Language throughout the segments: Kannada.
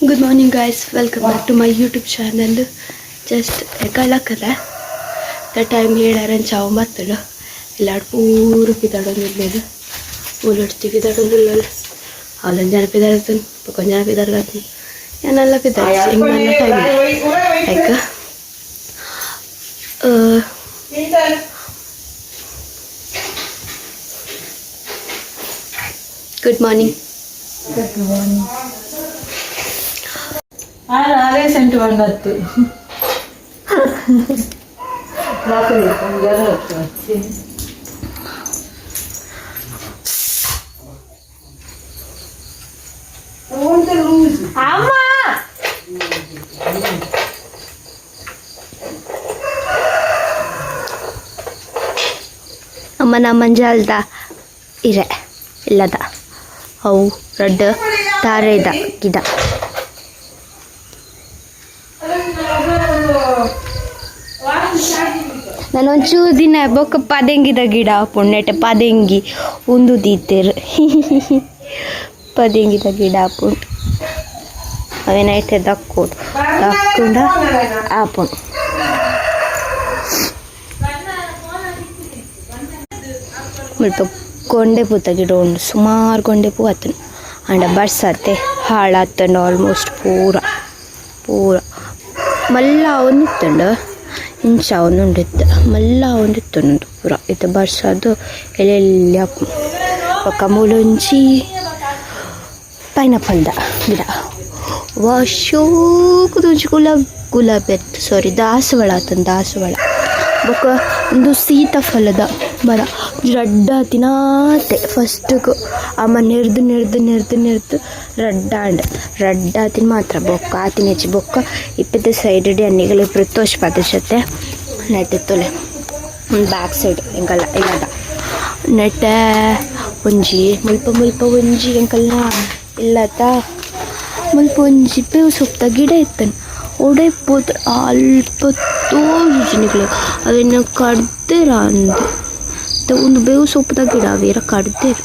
Good morning guys, welcome back to my YouTube channel. Just kalakala the time here aran chaw matala illa puru pidadon illele ulurti pidadon illele alan jana pidadan pokon jana pidadan yanalla pidadan ingmanna time eka good morning. Good morning. ಅದೇ ಸೆಂಟು ಬಂದತ್ತು ಅಮ್ಮ ಅಮ್ಮನ ಮಂಜಾಲ್ದ ಇರೆ ಇಲ್ಲದ ಅವು ರಡ್ಡ ತಾರೆದ ಗಿಡ ನಾನೊಂಚೂರು ದಿನ ಬೊಕ್ಕ ಪದಂಗಿದ ಗಿಡ ಪುಣ್ಣೆಟ್ಟೆ ಪದಂಗಿ ಒಂದು ದೀತೇರು ಪದಂಗಿದ ಗಿಡ ಪುಂಡು ಅವೇನೈತೆ ದಕ್ಕೋಡು ದಕ್ಕೊಂಡ ಆಪುಂಡು ಮುಲ್ಪ ಗೊಂಡೆ ಪೂತ ಗಿಡ ಉಂಡು ಸುಮಾರು ಗೊಂಡೆ ಪೂ ಆತನು ಅಂಡ ಬರ್ಸತ್ತೆ ಹಾಳಾತಂಡು ಆಲ್ಮೋಸ್ಟ್ ಪೂರ ಮಲ್ಲ ಅವನಿತ್ತಂಡು ಇಂಚ ಅವನುಂಡಿತ್ತು ಮಲ್ಲ ಅವನಿತ್ತುಂಡು ಪೂರ ಇದು ಬರ್ಸದು ಎಲೆಲ್ಲಿ ಹಾಕು ಪಕ್ಕ ಮೂಲೊಂಚಿ ಪೈನಾಪಲ್ದ ಗಿಡ ವಾಶೋಕುದೊಂಚಿ ಗುಲಾಬಿ ಎತ್ತು ಸಾರಿ ದಾಸವಾಳ ಆತಂದು ದಾಸವಾಳ ಬೊಕ್ಕ ಒಂದು ಸೀತಾಫಲದ ಮರ ರಡ್ಡ ತಿನ್ನಾತೆ ಫಸ್ಟಿಗೆ ಅಮ್ಮ ನೆರ್ದು ರಡ್ಡ ತಿನ್ ಮಾತ್ರ ಬೊಕ್ಕ ಆತಿನ ಹೆಚ್ಚಿ ಬೊಕ್ಕ ಇಪ್ಪತ್ತು ಸೈಡ್ ಅನ್ನಿಗಳು ಪ್ರತೋಷ್ ಪದಶತೆ ನೆಟ್ಟಿತ್ತೊಲೆ ಒಂದು ಬ್ಯಾಕ್ ಸೈಡ್ ಎಂಕಲ್ಲ ಇಲ್ಲದ ನೆಟ್ಟ ಒಂಜಿ ಮುಲ್ಪ ಒಂಜಿ ಎಂಕಲ್ಲ ಇಲ್ಲದ ಮುಲ್ಪ ಒಂಜಿ ಬೇವು ಸೊಪ್ಪ ಗಿಡ ಇತ್ತನು ಒಡೆ ಪೋತ್ರ ಅಲ್ಪ ತೋಜನಿಗಳು ಅವೇನು ಕಡ್ದೇರ ಅಂದು ಒಂದು ಬೇವು ಸೊಪ್ಪದ ಗಿಡ ಅವೇರ ಕಡ್ದೇರು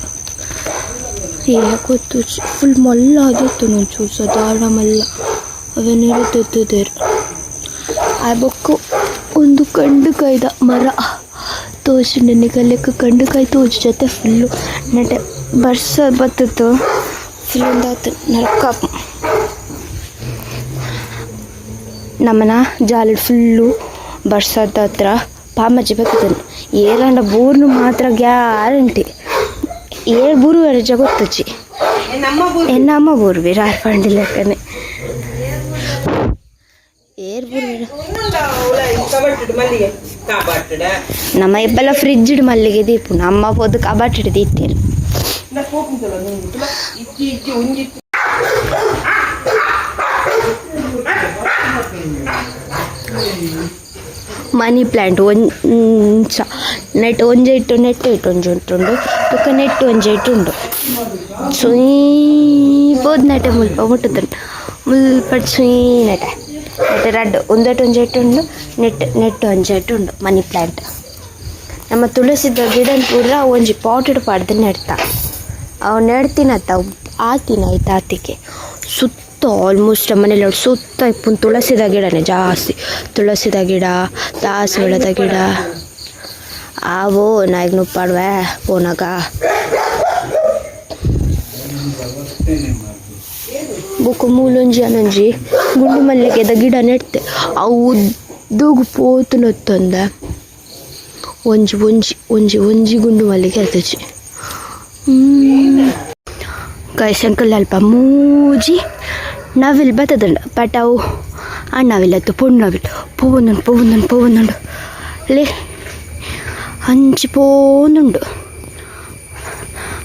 ಗೊತ್ತು ಫುಲ್ ಮಲ್ಲ ಆದಿತ್ತು ಒಂಚೂರು ಸದಾಡ ಮಲ್ಲ ಅವೇನೇರು ತೆತ್ತದೇರು ಆ ಬೊಕ್ಕು ಒಂದು ಕಂಡುಕಾಯ್ದ ಮರ ತೋಜು ನೆನೆ ಕಲೆಕ್ಕೆ ಕಂಡುಕಾಯಿ ತೋಜು ಜೊತೆ ಫುಲ್ಲು ನೆಟೆ ಬರ್ಸ ಬತ್ತಿತ್ತು ಫುಲ್ ಒಂದಾತು ನರಕ ನಮ್ಮನ ಜಾಲಡ್ ಫುಲ್ಲು ಬರ್ಸದ ಹತ್ರ ಪಾಮಜ್ಜಿ ಬೇಕದನ್ನು ಏರಂಡ ಬೂರ್ನು ಮಾತ್ರ ಗ್ಯಾರಂಟಿ ಏಳು ಬೂರು ರಜ ಗೊತ್ತಚ್ಚಿ ಎನ್ನಮ್ಮ ಬೂರ್ವಿ ರಾರ್ ಪಂಡಿಲಕ್ಕನೆ ಏರ್ ಬೂರು ನಮ್ಮ ಇಬ್ಬೆಲ್ಲ ಫ್ರಿಜ್ ಇಡು ಮಲ್ಲಿಗೆ ದೀಪು ನಮ್ಮ ಪೋದು ಕಬಾಟ್ ಹಿಡಿದು ಇತ್ತೇರು ಮನಿ ಪ್ಲ್ಯಾಂಟ್ ಒಂಚ ನೆಟ್ ಒಂಜೆ ಇಟ್ಟು ಒಂಜಿ ಉಂಟುಂಡು ತುಕ್ಕ ನೆಟ್ಟು ಒಂಜೆ ಇಟ್ಟು ಉಂಡು ಸುಯೀಬೋದು ನೆಟೆ ಮುಲ್ಪ ಮುಟ್ಟುತ್ತುಂಡು ಮುಲ್ಪಟ್ಟು ಸುಯೀ ನೆಟೆ ರಡ್ಡು ಒಂದೆಟ್ಟು ಒಂಜೆ ಇಟ್ಟು ಉಂಡು ನೆಟ್ಟು ಒಂಜೆ ಇಟ್ಟು ಉಂಡು ಮನಿ ಪ್ಲ್ಯಾಂಟ್ ನಮ್ಮ ತುಳಸಿದ ಗಿಡ ಪೂರ ಒಂಜಿ ಪಾಟೆಡ್ ಪಾಡ್ದು ನೆಡ್ತ ಅವು ನೆಡ್ತೀನತ್ತ ಆತಿನ ಆಯ್ತು ಆತಿಗೆ ಸುತ್ತ ಆಲ್ಮೋಸ್ಟ್ ಮನೇಲಿ ಸುತ್ತ ಇಪ್ಪು ತುಳಸಿದ ಗಿಡನೇ ಜಾಸ್ತಿ ತುಳಸಿದ ಗಿಡ ದಾಸವಾಳದ ಗಿಡ ಆವೋ ನಾಯಿಗೆ ನುಪ್ಪಾಡ್ವೆ ಪೋನಾಗ ಬುಕ್ಕು ಮೂಲೊಂಜಿ ಅನೊಂಜಿ ಗುಂಡು ಮಲ್ಲಿಗೆದ ಗಿಡ ನೆಡ್ತೆ ಅವು ಉದ್ದೋಗು ಪೋತು ನೊತ್ತೊಂದ ಒಂಜಿ ಗುಂಡು ಮಲ್ಲಿಗೆ ಇರ್ತಚಿ ಕೈಸಂಕಲ್ ಅಲ್ಪ ಮೂಜಿ ನವಿಲ್ ಬತ್ತದಂಡ ಬಟ್ ಅವು ಅಣ್ಣವಿಲ್ಲತ್ತು ಪೊಣ್ಣವಿಲ್ ಪೋವೊಂದುಂಡು ಲೇ ಹಂಚಿ ಪೋನುಂಡು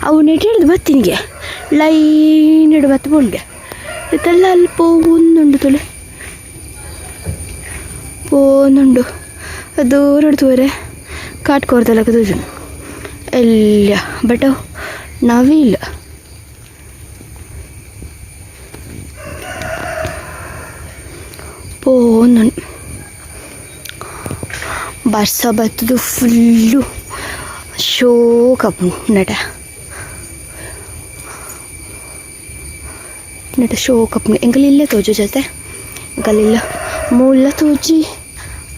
ಅವು ನೆಟ್ಟಿಡ್ದು ಬತ್ತಿನಿಗೆ ಲೈನ್ ಇಡು ಬತ್ತು ಪೋಣ್ಗೆ ಇದೆಲ್ಲ ಅಲ್ಲಿ ಪೋವುಂದುಂಡು ತೊಲೆ ಪೋನುಂಡು ಅದು ಹೊರಡ್ತುವರೆ ಕಾಟ್ಕೋರ್ದಲ್ಲ ಕದೋಜು ಎಲ್ಲ ಬಟ್ ಅವು ನವಿಲ್ ಪೋನು ಬರ್ಸ ಬತ್ತದು ಫುಲ್ಲು ಶೋಕ ನಟ ನೆಟ ಶೋ ಕಪ್ನೆ ಎಂಕಲಿಲ್ಲೇ ತೋಜು ಜೊತೆ ಎಂಕಲಿಲ್ಲ ಮೂಲ ತೋಜಿ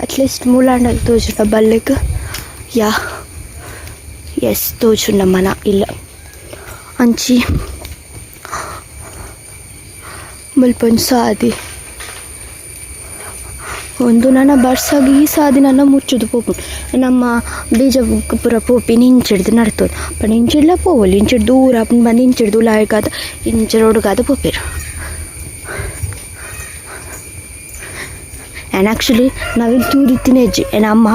ಅಟ್ಲೀಸ್ಟ್ ಮೂಲಾಂಡಲ್ಲಿ ತೋಜುಂಡ ಬಲ್ಲೆಗ್ ಯಾ ಎಸ್ ತೋಜುಂಡ ಮನ ಇಲ್ಲ ಅಂಚಿ ಮುಲ್ಪೊಂದು ಸಾದಿ ಒಂದು ನನ್ನ ಬರ್ಸಾಗಿ ಈ ಸಾದಿ ನನ್ನ ಮುಚ್ಚುದು ಪೋಪುಂಡು ನಮ್ಮ ಬೀಜ ಪೂರ ಪೋಪಿ ಇಂಚಿಡ್ದು ನಡ್ತೋದು ಪಂಡ ಇಂಚಿಡ್ಲ ಪೋವಲ್ಲಿ ಇಂಚಿಡ್ ದೂರ ಬಂದು ಇಂಚಿಡ್ದು ಲಾಯ್ಗಾದ ಇಂಚಿ ರೋಡ್ಗಾದ ಪೋಪೇರು ಆ್ಯಂಡ್ ಆ್ಯಕ್ಚುಲಿ ನಾವಿಲ್ಲಿ ತೂರಿತ್ತಿನ ಹೆಜ್ಜೆ ಆ್ಯಂಡ್ ಅಮ್ಮ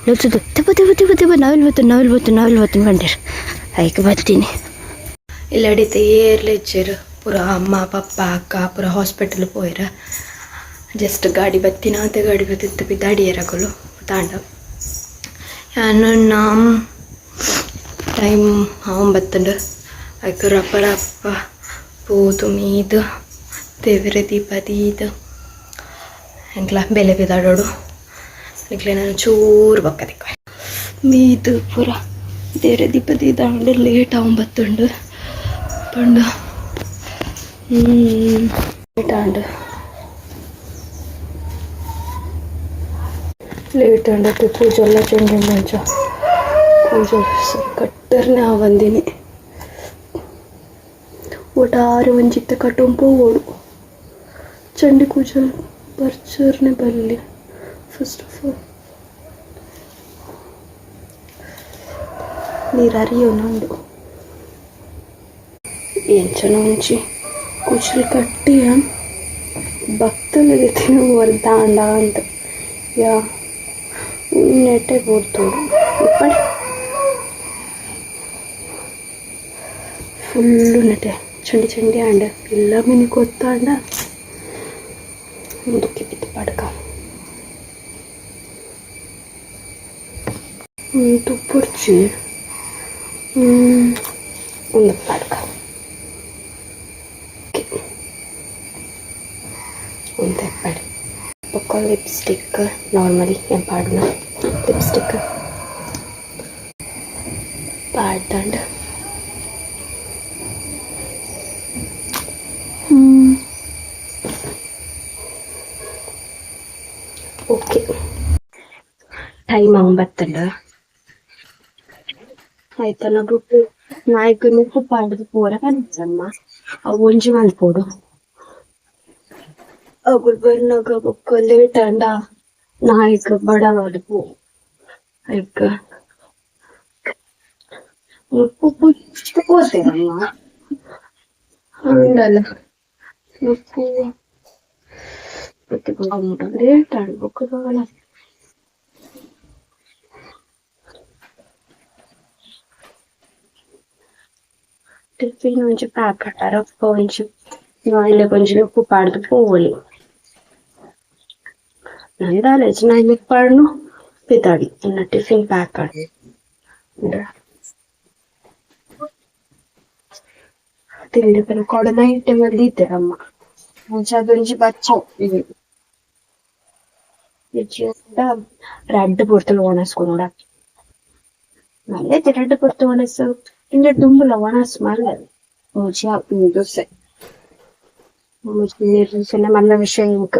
ಲೊಚ್ಚದು ತೆಪ್ಪ ನವಿಲ್ ಬತ್ತು ಬಂದಿರು ಅದಕ್ಕೆ ಬರ್ತೀನಿ ಇಲ್ಲ ಅಡಿತೆ ಏರ್ಲ ಹೆಜ್ಜೆರು ಪೂರ ಅಮ್ಮ ಪಪ್ಪ ಅಕ್ಕ ಪೂರ ಹಾಸ್ಪಿಟಲ್ ಪೋಯ್ರ ಜಸ್ಟ್ ಗಾಡಿ ಬತ್ತಿತ್ತು ಬಿದ್ದು ಅಡಿಯರಗಳು ತಾಂಡ ನನ್ನ ಟೈಮ್ ಒಂಬತ್ತುಂಡು ಅದಕ್ಕೆ ರಪ್ಪ ಪೋದು ಮೀದು ದೇವರ ದೀಪ ದೀದು ಎಂಕ್ಲ ಬೆಲೆ ಬಿದ್ದಾಡೋಡು ಅದಕ್ಕೆ ನಾನು ಚೂರು ಬಕ್ಕದಿಕ್ಕ ಮೀದು ಪೂರ ದೇವರ ದೀಪ ದೀದಾಂಡು ಲೇಟ್ ಒಂಬತ್ತುಂಡು ಪಂಡು ಲೇಟ್ ಅಂಡಕ್ಕೆ ಪೂಜೆ ಎಲ್ಲ ಚೆಂದ ಮಂಚ ಪೂಜೆ ಸರಿ ಕಟ್ಟರ್ನೆ ಆ ಬಂದಿನಿ ಒಟ್ಟಾರೆ ಒಂಜಿತ್ತ ಕಟ್ಟೊಂಪು ಓಡು ಚಂಡಿ ಪೂಜೆ ಬರ್ಚರ್ನೆ ಬರಲಿ ಫಸ್ಟ್ ಆಫ್ ಆಲ್ ನೀರು ಹರಿಯೋನುಂಡು ಏನು ಚೆನ್ನಾಗಿ ಮುಂಚಿ ಕುಚ್ಚಲು ಕಟ್ಟಿ ಭಕ್ತನ ರೀತಿ ವರ್ದಾಂಡ ಅಂತ ಯಾ ನೆಟ್ಟೆ ಬೋಡ್ತೋಡು ಇಪ್ಪಡೆ ಫುಲ್ಲು ನೆಟ್ಟೆ ಚಂಡಿ ಆಂಡ ಎಲ್ಲ ಮಿನಿ ಕೊತ್ತಾಂಡ ಮುಂದಕ್ಕೆ ಬಿದ್ದು ಪಡ್ಕ ತುಪ್ಪುರ್ಚಿ ಒಂದು ಪಡ್ಕ ಒಂದು ಪಡಿ ಪಕ್ಕ ಲಿಪ್ಸ್ಟಿಕ್ ನಾರ್ಮಲಿ ಏನು ಪಾಡ್ನ ಲಿಪ್ಸ್ಟಿಕ್ ಪಾಡ್ದಂಡ ಓಕೆ ಟೈಮ್ ಒಂಬತ್ತಲ್ಲ ಆಯ್ತಲ್ಲ ಗುಪ್ಪು ನಾಯಕನು ಪಾಡ್ದು ಪೋರ ಕನಸಮ್ಮ ಅವು ಒಂಜಿ ಮಲ್ಪೋಡು ಅಗುಲ್ ಬರ್ನಾಗ ಬೊಕ್ಕ ಲೇಟ್ ಅಂಡ ನಾಯಕ ಬಡ ಪೋ ಆಯ್ಕ ಉಪ್ಪು ಪೋತೇನಮ್ಮ ಅಂಡಲ್ಲ ಉಪ್ಪು ಲೇಟ್ ಅಂಡ್ ಬೊಕ್ಕ ಟಿಫಿನ್ ಒಂಚು ಪ್ಯಾಕ್ ಹಾಟಾರ ಒಂಚು ಇಲ್ಲ ಕೊಂಚ ಉಪ್ಪು ಪಾಡ್ದು ಪೋವಲಿ ನಂದಾಲೇಜ್ ನಾನು ಪಾಡ್ನು ಪಿತಾಡಿ ಇನ್ನು ಟಿಫಿನ್ ಪ್ಯಾಕ್ ಆಡಿ ತಿಂಡಿ ಪರ ಕೊಡನ ಟೈಮಲ್ಲಿ ಇದ್ದಾರಮ್ಮ ಮುಂಚೆ ಅದೊಂಜಿ ಬಚ್ಚ ರೆಡ್ ಪುರ್ತಲು ಒಣಸ್ಕೊಂಡ ಮಳೆ ರೆಡ್ ಪುರ್ತು ಒಣಸು ಇಂದ ದುಂಬುಲ ಒಣಸ್ ಮಲ್ಲ ಮುಚ್ಚಿ ಹಾಕಿ ದೋಸೆ ಮುಚ್ಚಿ ಮಲ್ಲ ವಿಷಯ ಇಂಕ್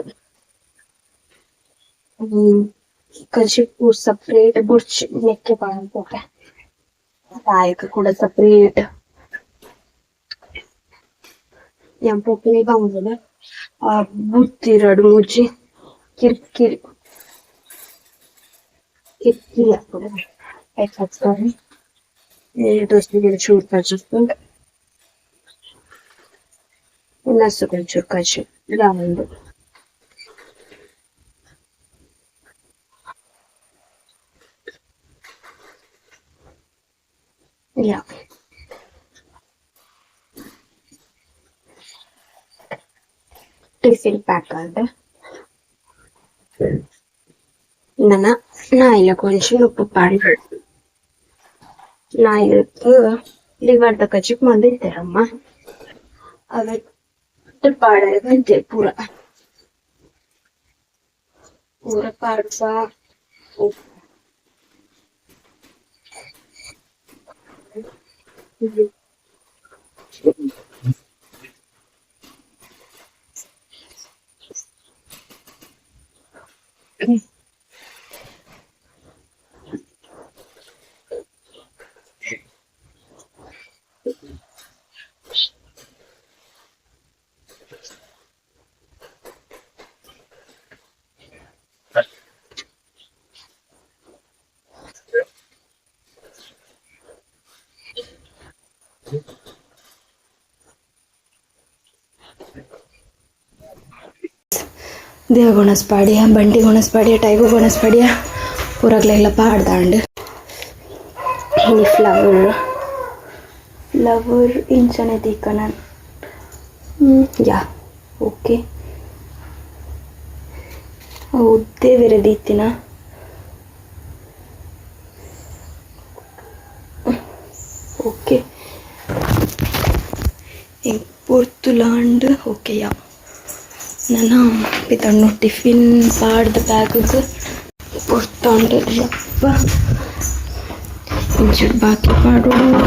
ಕಲ್ಸಿ ಪೂರ್ ಸಪ್ರೇಟ್ ಬುರ್ಚಿ ನೆಕ್ಕೆ ಪಾಡ್ಬೋಟ ಕಾಯಕ ಕೂಡ ಸಪ್ರೇಟ್ ಎಂಪೊಪ್ಪಿನಿ ಬಂದದ ಆ ಬುತ್ತಿರಡು ಮುಚ್ಚಿ ಕಿರಿಕಿರಿ ಹಾಕೋದು ಆಯ್ತು ಹಚ್ತಾರೆ ದೋಸ್ತಿಗೆ ಚೂರು ಕಚ್ಚಿಸ್ಕೊಂಡು ಇನ್ನಷ್ಟು కొంచెం ಕಚ್ಚಿ ಒಂದು ಯಾ ಟಿಫಿನ್ ಪ್ಯಾಕ್ ಆದ నాయన కొంచెం ఉప్పు పాడు నాయకు లివర్ దగ్గర మంది ఇస్తారమ్మా అవి పాడేది పూర పూర పాడుసా देह गुणस पाडिया बंटी गुणस पाडिया टाइगो गुणस पाडिया पूरगलेला पाड्दांड ಈ ಫ್ಲವರ್ ಇಂಚನೆ ದಿಕ್ಕನ ಯಾ ಓಕೆ ಉದ್ದೇ ಬೇರೆ ದೀತಿನ ಓಕೆ ಪೊರ್ತುಲಾಂಡ್ ಓಕೆ ಯಾ ನನ್ನ ಪಿತಣ್ಣು ಟಿಫಿನ್ ಪಾಡ್ದ ಬ್ಯಾಗ್ಗೆ ಪೊರ್ತೊಂಡು ರಪ್ಪ ಇಂಚಡ್ ಬಾಕಿ ಪಾಡೋಡು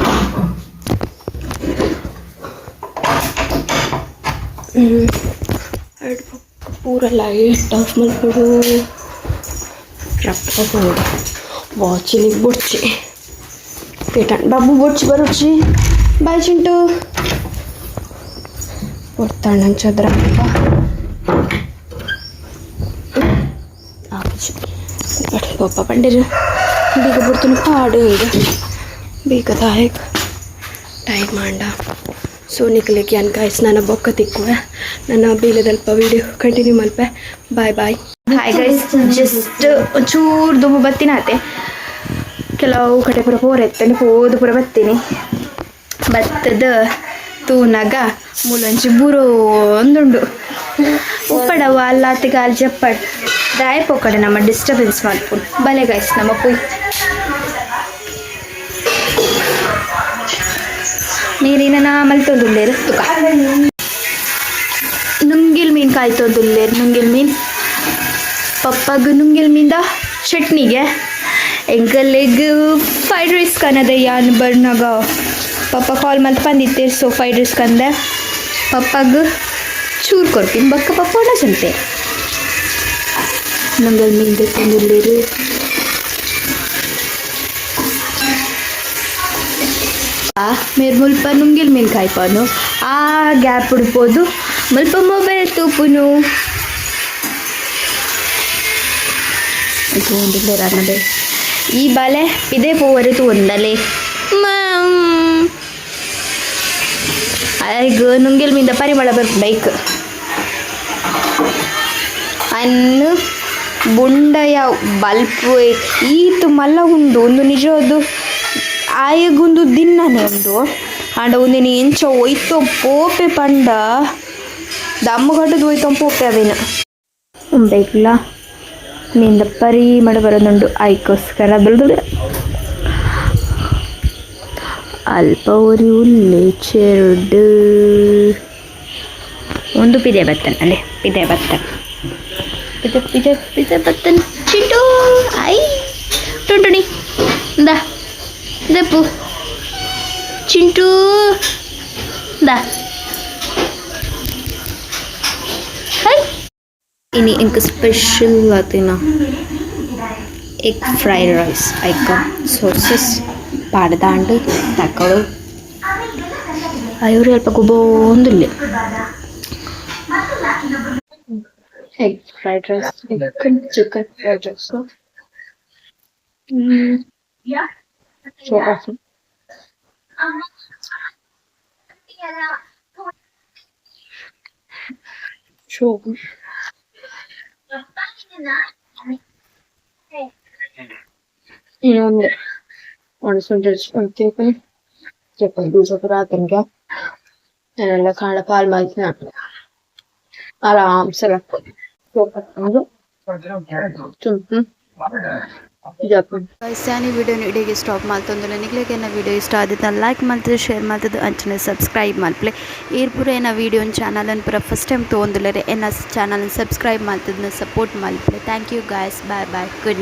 ಪೂರ ಲೈಟ್ ಆಫ್ ಮಾಡ್ಕೊಡು ರಪ್ಪ ಪೋಡು ವಾಚಿಲಿಗೆ ಬೊಡ್ಚಿ ಪೇಟನ್ ಬಾಬು ಬೊಡ್ಚಿ ಬರೋಡ್ಚಿ ಬಾಯ್ ಚಿಂಟು ಪೊರ್ತಣ್ಣನ ಚದ್ರಪ್ಪ ಪಪ್ಪ ಪಂಡಿರು ಬೀಗ ಬಿಡ್ತಾನೆ ಪಾಡು ಈಗ ಬೀಗದಾಯಕ ಟೈಮ್ ಮಾಡ ಸೊ ನಿಕ್ಲಿಕ್ಕೆ ಅನ್ಕ ಇಸ್ ನನ್ನ ಬೊಕ್ಕ ತಿಕ್ಕುವೆ ನನ್ನ ಬೀಲದಲ್ಪ ವಿಡಿಯೋ ಕಂಟಿನ್ಯೂ ಮಲ್ಪೆ ಬಾಯ್ ಬಾಯ್ ಹಾಯ್ ಗೈಸ್ ಜಸ್ಟ್ ಒಂಚೂರು ದುಮ್ಮು ಬತ್ತೀನಿ ಆತೆ ಕೆಲವು ಕಡೆ ಪೂರ ಪೋರ ಎತ್ತನೆ ಹೋದು ಪೂರ ಬತ್ತೀನಿ ಭತ್ತದ ತೂನಾಗ ಮೂಲಂಚಿ ಬೂರೋ ಒಂದುಂಡು ಉಪ್ಪಡವ ಅಲ್ಲಾತಿಗೆ ಅಲ್ಲಿ ಜಪ್ಪಡ್ ದಾಯ ಪೋಕಡೆ ನಮ್ಮ ಡಿಸ್ಟರ್ಬೆನ್ಸ್ ಮಾಡ್ಕೊಂಡು ಬಲೆ ಗೈಸ್ ನಮ್ಮ ಪುಯ್ ನೀರಿನ ಮಲ್ತೊಂದುಲ್ಲೇರು ತುಕ ನುಂಗಿಲ್ ಮೀನು ಕಾಯ್ತೊಂದುಲ್ಲೇರು ನುಂಗಿಲ್ ಮೀನು ಪಪ್ಪಗ ನುಂಗಿಲ್ ಮೀನ್ದ ಚಟ್ನಿಗೆ ಎಂಕಲ್ಲೆಗ್ ಫ್ರೈಡ್ ರೈಸ್ ಕನ್ನದ ಯಾನ್ ಬರ್ನಾಗ ಪಪ್ಪ ಕಾಲ್ ಮಲ್ತು ಬಂದಿತ್ತೇರು ಸೊ ಫ್ರೈಡ್ ರೈಸ್ ಕಂದೆ ಪಪ್ಪಗ ಚೂರು ಕೊಡ್ತೀನಿ ಬಕ್ಕ ಪಪ್ಪ ಒಣ ಚಂತೆ ನಂಗಲ್ ಮೀನು ತಂದಿಲ್ಲೇರು మీరు ముల్ప నుంగిల్ మీన్ కాయిపోను ఆ గ్యాప్ ఉడిపోదు ముల్ప మొబైల్ తూపును ఉండిలేరు అన్నదే ఈ బాలే ఇదే పోవరుతూ ఉండాలి ಈಗ ನುಂಗಿಲ್ ಮೀಂದ ಪರಿಮಳ ಬರ್ಕು ಬೈಕ್ ಅನ್ನು ಬುಂಡಯ ಬಲ್ಪು ಈತು ಮಲ್ಲ ಉಂಡು ಒಂದು ನಿಜವಾದ ಆಯಗೊಂದು ದಿನನೇ ಒಂದು ಆಂಡ ಒಂದಿನ ಎಂಚ ಒಯ್ತೋ ಪೋಪೆ ಪಂಡ ದಮ್ಮಗಡ್ಡದು ಒಯ್ತೋ ಪೋಪೆ ಅವೇನ ಬೇಕಿಲ್ಲ ಮೀಂದ ಪರಿಮಳ ಬರೋದುಂಡು ಆಯ್ಕೋಸ್ಕರ ಬೆಳೆದು ಅಲ್ಪ ഒരു ഉള്ളി ചെറുട് ಒಂದು ಪಿದೆ ಬತ್ತನ್ ಅಲ್ಲೇ ಪಿದೆ ಬತ್ತನ್ ಪಿದೆ ಬತ್ತನ್ ಚಿಂಟು ಐ ಟುಂಟುಣಿ ಇಂದ ಇದಪ್ಪು ಚಿಂಟು ಇಂದ ಹೈ ಇನಿ ಇಂಕ ಸ್ಪೆಷಲ್ ಆತಿನ ಎಗ್ ಫ್ರೈಡ್ ರೈಸ್ ಐಕ ಸೋಸಸ್ ಪಾಡ್ದಾಂಡು ತಕ್ಕಳು ಅಯ್ಯವ್ರು ಸ್ವಲ್ಪ ಗುಬೋಂದಿಲ್ಲ egg fried rice chicken fried rice so awesome so ಇನ್ನೊಂದು ಒಣಸುಂಟು ಹೇಳ್ತೀನಿ ಚಪ್ಪಲ್ ದಿವಸ ರಾತ್ರಿಗೆ ನಾನೆಲ್ಲ ಕಾಳ ಪಾಲ್ ಮಾಡ್ತೀನಿ ಆರಾಮ್ಸೆ ಈ ವಿಡಿಯೋನ ಇಡೀಗೆ ಸ್ಟಾಪ್ ಮಾಡ್ತಂದ್ರೆ ನಿಗ್ಲಿಕ್ಕೆ ಏನ ವಿಡಿಯೋ ಇಷ್ಟ ಆದಿತ್ತು ಲೈಕ್ ಮಾಡ್ತಿದ್ದು ಶೇರ್ ಮಾಡ್ತಿದ್ದು ಅಂಚನೆ ಸಬ್ಸ್ಕ್ರೈಬ್ ಮಾಡ್ಪ್ಲೆ ಈರ್ ಪೂರ ಏನ ವಿಡಿಯೋನ ಚಾನಲನ್ನು ಪೂರ ಫಸ್ಟ್ ಟೈಮ್ ತೊಗೊಂದಿಲ್ಲರೆ ಏನ ಚಾನಲ್ನ ಸಬ್ಸ್ಕ್ರೈಬ್ ಮಾಡ್ತಿದ್ದನ್ನ ಸಪೋರ್ಟ್ ಮಾಡ್ಪ್ಲೆ thank you guys bye bye good night.